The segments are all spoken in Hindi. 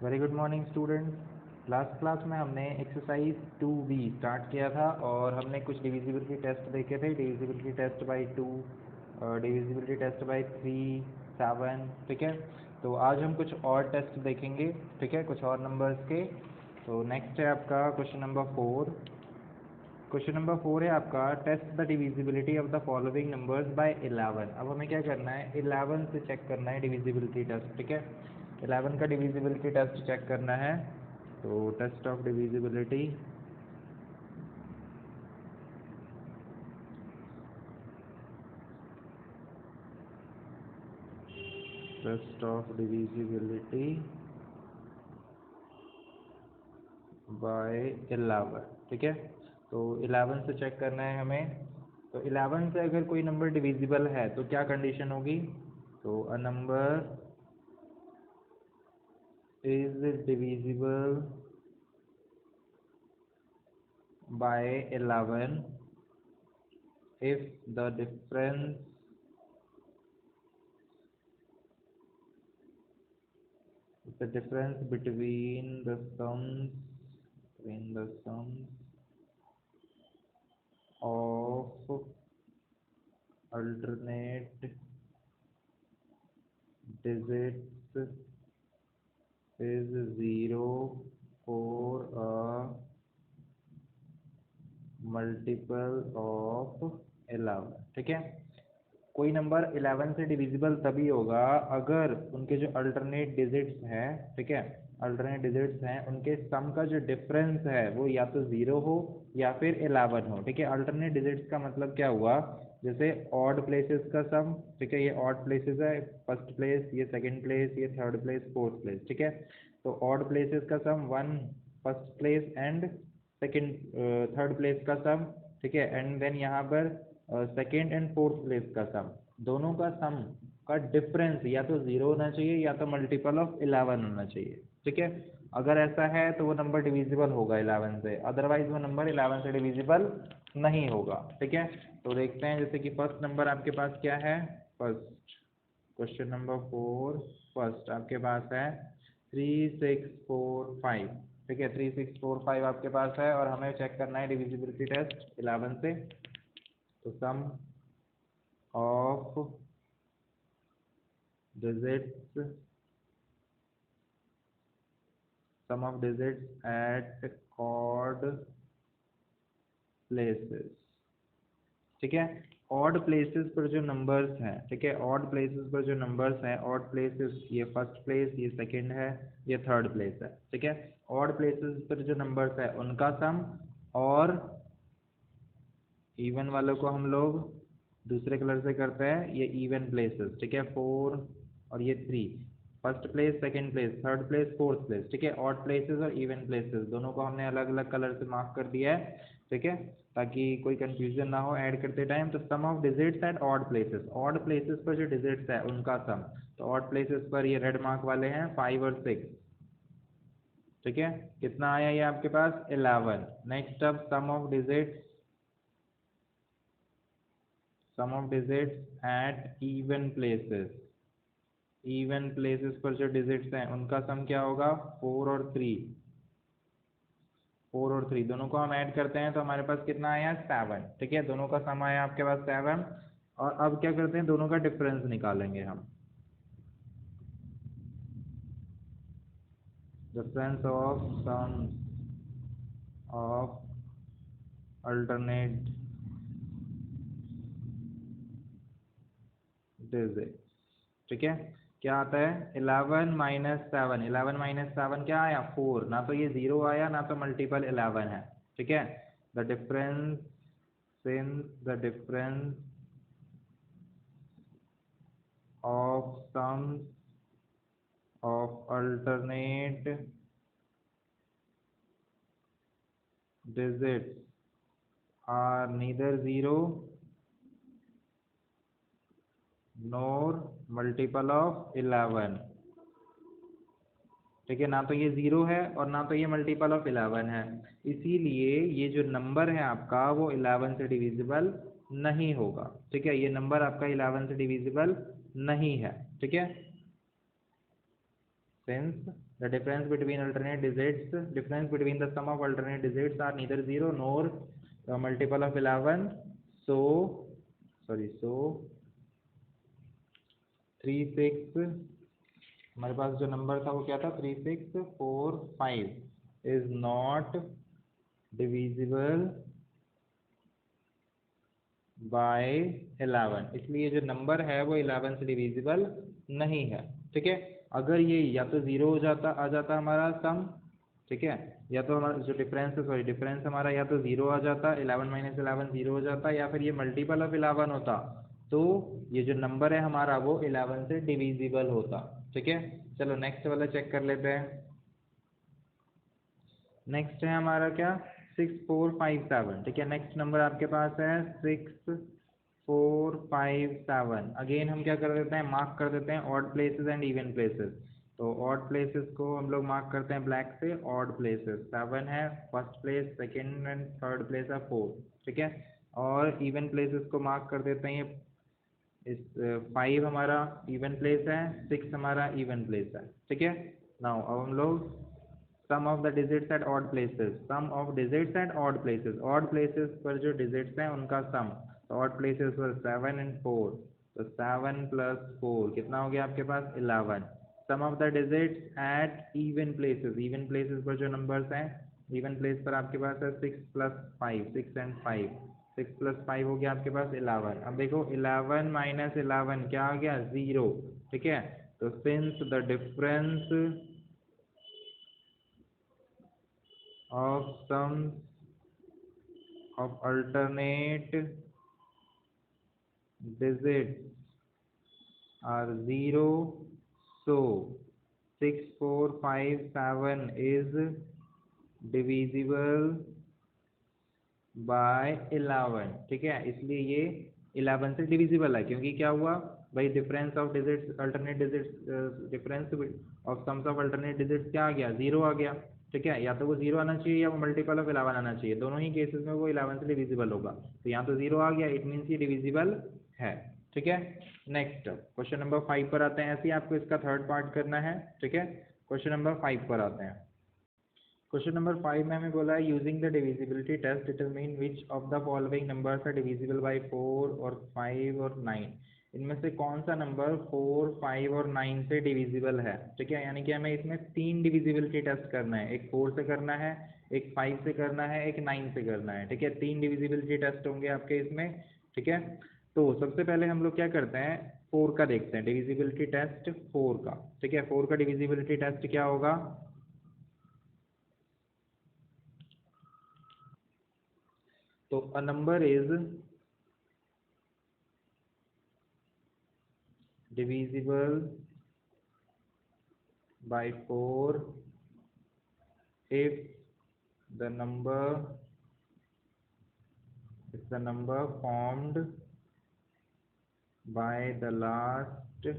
Very good morning student. Last class में हमने एक्सरसाइज 2B स्टार्ट किया था और हमने कुछ डिविजिबिलिटी टेस्ट देखे थे। Divisibility test by 2, divisibility test by 3, 7। ठीक है, तो आज हम कुछ और टेस्ट देखेंगे। ठीक है, कुछ और नंबर्स के। तो नेक्स्ट है आपका क्वेश्चन नंबर 4। क्वेश्चन नंबर 4 है आपका, test the divisibility of the following numbers by 11। अब हमें क्या करना है, 11 से चेक करना है डिविजिबिलिटी टेस्ट। ठीक है, 11 का डिविजिबिलिटी टेस्ट चेक करना है। तो test of divisibility, test of divisibility by 11। ठीक है, तो 11 से चेक करना है हमें। तो 11 से अगर कोई नंबर डिविजिबल है तो क्या कंडीशन होगी, तो a number is divisible by 11 if the difference between the sums of alternate digits is 0 for a multiple of 11। ठीक है, कोई नंबर 11 से डिविजिबल तभी होगा अगर उनके जो अल्टरनेट डिजिट्स हैं, ठीक है, अल्टरनेट डिजिट्स हैं, उनके सम का जो डिफरेंस है वो या तो 0 हो या फिर 11 हो। ठीक है, अल्टरनेट डिजिट्स का मतलब क्या हुआ, जैसे ऑड प्लेसेस का सम। ठीक है, ये ऑड प्लेसेस है, फर्स्ट प्लेस, ये सेकंड प्लेस, ये थर्ड प्लेस, फोर्थ प्लेस। ठीक है, तो ऑड प्लेसेस का सम 1 first place and second third place का सम। ठीक है, एंड देन यहाँ पर सेकेंड एंड फोर्थ प्लेस का सम, दोनों का सम का डिफरेंस या तो 0 होना चाहिए या तो मल्टीपल ऑफ 11 होना चाहिए। ठीक है, अगर ऐसा है तो वो नंबर डिविजिबल होगा 11 से, अदरवाइज वो नंबर 11 से डिविजिबल नहीं होगा। ठीक है, तो देखते हैं, जैसे कि फर्स्ट नंबर आपके पास क्या है, फर्स्ट क्वेश्चन नंबर 4, फर्स्ट आपके पास है 3645। ठीक है, 3645 आपके पास है और हमें चेक करना है डिविजिबिलिटी टेस्ट 11 से। तो sum of digits, sum of digits at odd places. ठीक है, ऑड प्लेसेस पर जो नंबर्स हैं, ठीक है, ऑड प्लेसेस पर जो नंबर्स हैं, ऑड प्लेसेस, ये फर्स्ट प्लेस, ये सेकंड है, ये थर्ड प्लेस है। ठीक है, ऑड प्लेसेस पर जो नंबर्स है उनका सम, और इवन वालों को हम लोग दूसरे कलर से करते हैं, ये इवन प्लेसेस। ठीक है, 4 और ये 3, first place, second place, third place, fourth place. ठीक है, ऑड प्लेसेस और इवन प्लेसेस दोनों को हमने अलग अलग कलर से मार्क कर दिया है। ठीक है, ताकि कोई कंफ्यूजन ना हो ऐड करते टाइम। तो sum of digits at odd places, odd places पर जो डिजिट्स है उनका सम, तो ऑड प्लेसेस पर ये रेड मार्क वाले हैं 5 और 6। ठीक है, कितना आया ये आपके पास 11। नेक्स्ट अब sum of digits, sum of digits at even places, even places पर जो डिजिट्स हैं उनका सम क्या होगा, 4 और 3। 4 और 3 दोनों को हम ऐड करते हैं तो हमारे पास कितना आया, 7। ठीक है, दोनों का सम आया आपके पास 7। और अब क्या करते हैं, दोनों का डिफरेंस निकालेंगे हम। Difference of sum of alternate digit. ठीक है, क्या आता है, 11 माइनस 7, 11 माइनस 7 क्या आया, 4। ना तो ये 0 आया ना तो मल्टीपल 11 है। ठीक है, the difference, since the difference of sums of alternate digits are neither 0 nor multiple of 11। ठीक है, ना तो ये 0 है और ना तो ये मल्टीपल ऑफ 11 है, इसीलिए ये जो नंबर है आपका वो 11 से डिविजिबल नहीं होगा। ठीक है, ये नंबर आपका 11 से डिविजिबल नहीं है। ठीक है, since the difference between the sum of alternate digits are neither 0 nor a multiple of 11, so 3 6, हमारे पास जो नंबर था वो क्या था 3 6 4 5 इज नॉट डिविजिबल बाय 11, इसलिए जो नंबर है वो 11 से डिविजिबल नहीं है। ठीक है, अगर ये या तो 0 हो जाता आ जाता हमारा सम, ठीक है, या तो हमारा जो डिफरेंस हमारा या तो 0 आ जाता, 11 माइनस 11 0 हो जाता, या फिर ये मल्टीपल ऑफ 11 होता, तो ये जो नंबर है हमारा वो 11 से डिविजिबल होता। ठीक है, चलो नेक्स्ट वाला चेक कर लेते हैं। नेक्स्ट है हमारा क्या 6 4 5 7। ठीक है, नेक्स्ट नंबर आपके पास है 6 4 5 7। अगेन हम क्या कर देते हैं, मार्क कर देते हैं odd places and even places. तो ऑड प्लेसेस को हम लोग मार्क करते हैं ब्लैक से, ऑड प्लेसेस 7 है first place, second and third place है 4। ठीक है, और इवन प्लेसेस को मार्क कर देते हैं, ये इस 5 हमारा इवन प्लेस है, 6 हमारा इवन प्लेस है। ठीक है, नाउ अब हम लोग sum of the digits at odd places, sum of digits at odd places, odd places पर जो डिजिट्स हैं उनका सम। तो ऑड प्लेसेस पर 7 एंड 4, तो 7 प्लस 4 कितना हो गया आपके पास 11। Sum of the digits at even places, even places पर जो नंबर्स हैं, इवन प्लेस पर आपके पास है 6 प्लस 5, 6 एंड 5, 6 प्लस 5 हो गया आपके पास 11। अब देखो 11 माइनस 11 क्या आ गया 0। ठीक है, तो since the difference of sums of alternate digits are 0, so 6 4 5 7 is divisible by 11। ठीक है, इसलिए ये 11 से डिविजिबल है, क्योंकि क्या हुआ भाई difference of digits alternate digits, difference of sums of alternate digits क्या आ गया 0 आ गया। ठीक है, या तो वो 0 आना चाहिए या वो मल्टीपल ऑफ 11 आना चाहिए, दोनों ही केसेस में वो 11 से डिविजिबल होगा। तो यहाँ तो 0 आ गया, इट मीन्स ये डिविजिबल है। ठीक है, नेक्स्ट क्वेश्चन नंबर 5 पर आते हैं। ऐसे ही आपको इसका थर्ड पार्ट करना है। ठीक है, क्वेश्चन नंबर 5 पर आते हैं। क्वेश्चन नंबर 5 में हमें बोला है using the divisibility test determine which of the following numbers are divisible by 4 और 5 और 9। इनमें से कौन सा नंबर 4 5 और 9 से डिविजिबल है। ठीक है, यानी कि हमें इसमें 3 डिविजिबिलिटी टेस्ट करना है, एक 4 से करना है, एक 5 से करना है, एक 9 से करना है। ठीक है, 3 डिविजिबिलिटी टेस्ट होंगे आपके इसमें। ठीक है, तो सबसे पहले हम लोग क्या करते हैं 4 का देखते हैं, डिविजिबिलिटी टेस्ट 4 का। ठीक है, 4 का डिविजिबिलिटी टेस्ट क्या होगा, तो a number is divisible by 4 if the number formed by the last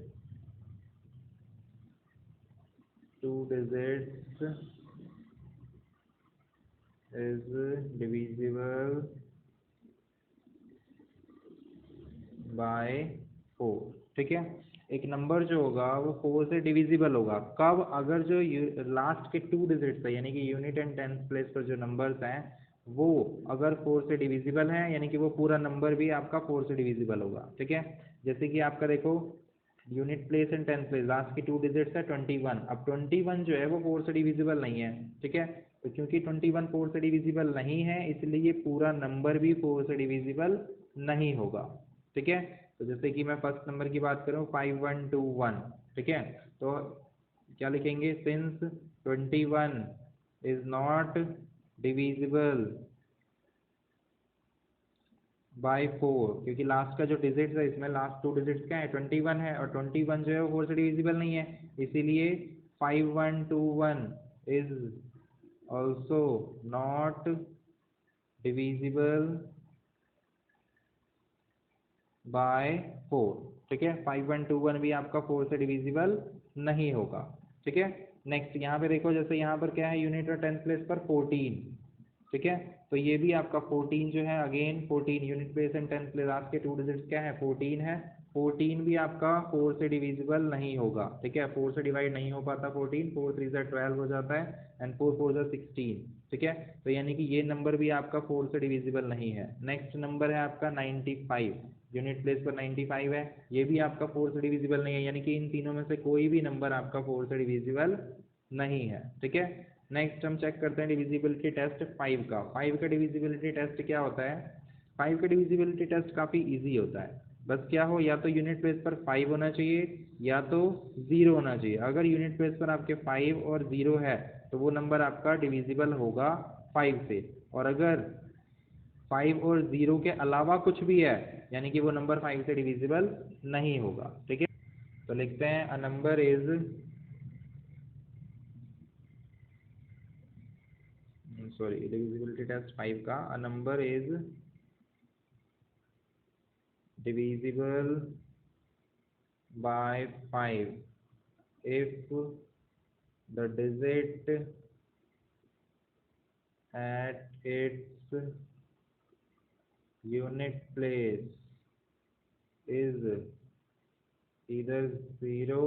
2 digits is divisible by 4। ठीक है, एक नंबर जो होगा वो 4 से डिविजिबल होगा कब, अगर जो लास्ट के 2 डिजिट्स है यानी कि यूनिट एंड टेंथ प्लेस पर जो नंबर्स हैं वो अगर 4 से डिविजिबल है, यानी कि वो पूरा नंबर भी आपका 4 से डिविजिबल होगा। ठीक है, जैसे कि आपका देखो unit place and tenth place last की 2 डिजिट्स है 21। अब 21 जो है वो 4 से डिविजिबल नहीं है। ठीक है, तो क्योंकि 21 4 से डिविजिबल नहीं है इसलिए पूरा नंबर भी 4 से डिविजिबल नहीं होगा। ठीक है, तो जैसे कि मैं फर्स्ट नंबर की बात करूँ 5121। ठीक है, तो क्या लिखेंगे since 21 is not divisible by 4, क्योंकि लास्ट का जो डिजिट है इसमें लास्ट 2 डिजिट्स क्या है 21 है, और 21 जो है वो 4 से डिविजिबल नहीं है, इसीलिए 5121 is also not divisible by 4। ठीक है, 5121 भी आपका 4 से डिविजिबल नहीं होगा। ठीक है, नेक्स्ट यहाँ पे देखो, जैसे यहाँ पर क्या है यूनिट और टेंथ प्लेस पर 14। ठीक है, तो ये भी आपका 14 जो है again 14 unit place and tenth place आपके 2 डिजिट्स क्या है 14 है, 14 भी आपका 4 से डिविजिबल नहीं होगा, ठीक है, 4 से डिवाइड नहीं हो पाता 14, 4 3 से 12 हो जाता है एंड 4 4 से 16, ठीक है। तो यानी कि ये नंबर भी आपका 4 से डिविजिबल नहीं है। नेक्स्ट नंबर है आपका 95, यूनिट प्लेस पर 95 है, ये भी आपका 4 से डिविजिबल नहीं है, यानी कि इन तीनों में से कोई भी नंबर आपका 4 से डिविजिबल नहीं है, ठीक है। नेक्स्ट हम चेक करते हैं डिविजिबिलिटी टेस्ट 5 का। 5 का डिविजिबिलिटी टेस्ट क्या होता है? 5 का डिविजिबिलिटी टेस्ट काफ़ी ईजी होता है, बस क्या हो, या तो यूनिट प्लेस पर 5 होना चाहिए या तो 0 होना चाहिए। अगर यूनिट प्लेस पर आपके 5 और 0 है तो वो नंबर आपका डिविजिबल होगा 5 से, और अगर 5 और 0 के अलावा कुछ भी है यानी कि वो नंबर 5 से डिविजिबल नहीं होगा, ठीक है। तो लिखते हैं a number is, sorry, divisibility test 5 का, a number is divisible by 5 if the digit at its unit place is either 0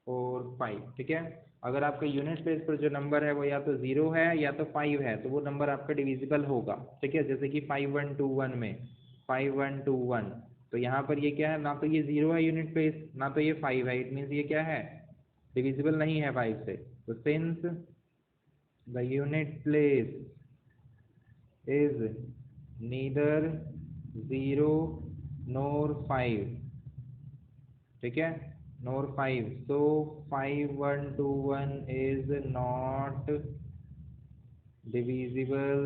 और 5, ठीक है। अगर आपका यूनिट प्लेस पर जो नंबर है वो या तो 0 है या तो 5 है तो वो नंबर आपका डिविजिबल होगा, ठीक है। जैसे कि 5121 में 5121, तो यहाँ पर ये क्या है, ना तो ये 0 है यूनिट प्लेस, ना तो ये 5 है, इट मीन्स ये क्या है, डिविजिबल नहीं है 5 से। तो since the unit place is neither 0 नोर 5, ठीक है, नोर 5, so 5121 is not divisible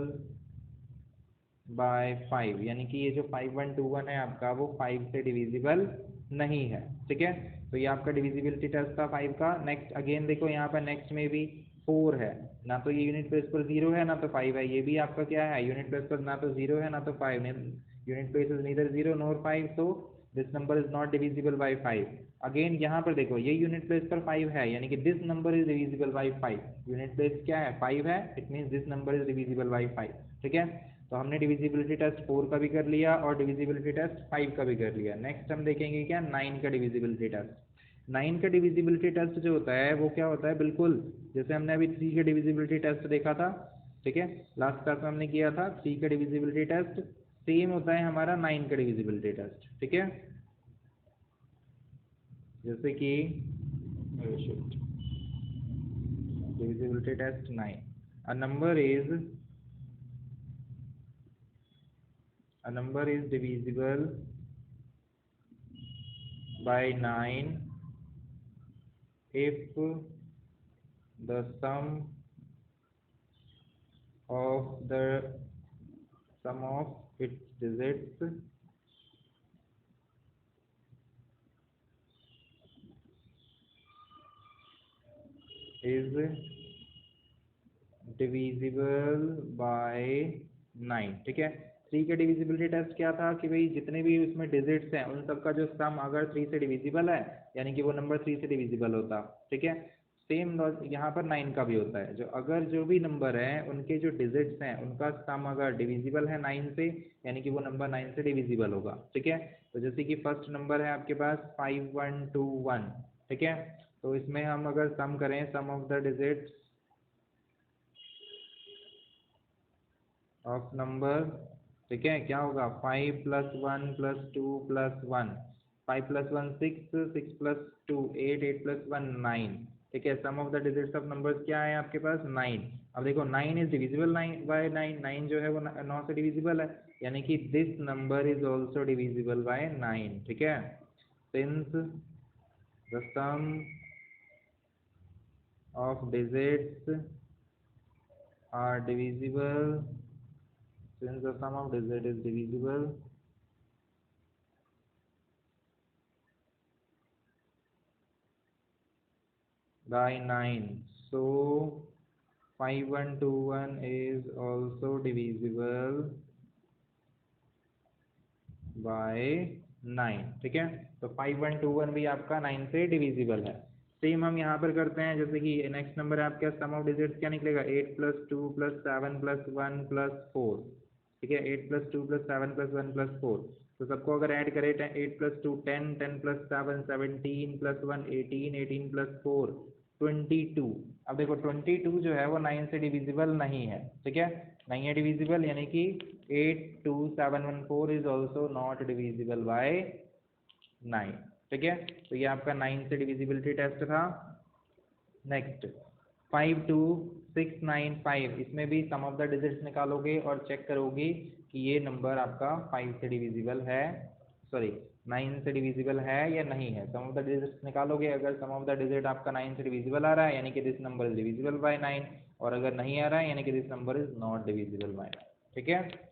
by 5, यानी कि ये जो 5121 है आपका वो 5 से डिविजिबल नहीं है, ठीक है। तो ये आपका डिविजिबिलिटी टेस्ट था 5 का। नेक्स्ट अगेन देखो यहाँ पर नेक्स्ट में भी 4 है, ना तो ये यूनिट प्लेस पर 0 है ना तो 5 है, ये भी आपका क्या है, यूनिट प्लेस पर ना तो 0 है ना तो 5, unit place is neither 0 NOR 5, so this number is not divisible by 5। Again यहाँ पर देखो ये यूनिट प्लेस पर 5 है, यानी कि this number is divisible by 5, unit place क्या है 5 है, it means this number is divisible by 5, ठीक है। तो हमने डिविजिबिलिटी टेस्ट 4 का भी कर लिया और डिविजिबिलिटी टेस्ट 5 का भी कर लिया। नेक्स्ट हम देखेंगे क्या, 9 का डिविजिबिलिटी टेस्ट। 9 का डिविजिबिलिटी टेस्ट जो होता है वो क्या होता है, बिल्कुल जैसे हमने अभी 3 का डिविजिबिलिटी टेस्ट देखा था, ठीक है, लास्ट क्लास में हमने किया था 3 का डिविजिबिलिटी टेस्ट, सेम होता है हमारा 9 का डिविजिबिलिटी टेस्ट, ठीक है। जैसे कि divisibility test 9, a number is divisible by 9 if the sum of its digits is divisible by 9, ठीक है। 3 का डिविजिबिलिटी टेस्ट क्या था कि भाई जितने भी उसमें डिजिट्स हैं उन सब का जो सम अगर 3 से डिविजिबल है यानी कि वो नंबर 3 से डिविजिबल होता, ठीक है। सेम यहाँ पर 9 का भी होता है, जो अगर जो भी नंबर है उनके जो डिजिट्स हैं उनका सम अगर डिविजिबल है 9 से यानी कि वो नंबर 9 से डिविजिबल होगा, ठीक है। तो जैसे कि फर्स्ट नंबर है आपके पास 5121, ठीक है। तो इसमें हम अगर सम करें sum of the digits of number, ठीक है, क्या होगा 5 + 1 + 2 + 1, 5 + 1 6, 6 + 2 8, 8 + 1 9, ठीक है। Sum of the digits of numbers क्या है आपके पास 9। अब देखो 9 इज डिविजिबल 9 बाय 9, 9 जो है वो 9 से डिविजिबल है, यानी कि this number is also divisible by 9, ठीक है। Since the sum of digits are divisible, since the sum of digit is divisible by 9, so 5121 is also divisible by 9, ठीक है। तो 5121 भी आपका 9 से डिविजिबल है। सेम हम यहाँ पर करते हैं, जैसे कि नेक्स्ट नंबर है आपका सम ऑफ डिजिट्स क्या निकलेगा 8 + 2 + 7 + 1 + 4, ठीक है, 8 + 2 + 7 + 1 + 4, तो सबको अगर ऐड करें 8 + 2 10, 10 + 7 17 + 1 18, 18 + 4 22। अब देखो 22 जो है वो 9 से डिविजिबल नहीं है, ठीक है, नहीं है डिविजिबल, यानी कि 82714 is also not divisible by 9, ठीक है। तो ये आपका 9 से डिविजिबिलिटी टेस्ट था। नेक्स्ट 52695, इसमें भी सम ऑफ द डिजिट्स निकालोगे और चेक करोगे कि ये नंबर आपका 5 से डिविजिबल है, सॉरी 9 से डिविजिबल है या नहीं है। सम ऑफ द डिजिट्स निकालोगे, अगर सम ऑफ द डिजिट आपका 9 से डिविजिबल आ रहा है यानी कि this number is divisible by 9, और अगर नहीं आ रहा है यानी कि this number is not divisible by 9, ठीक है।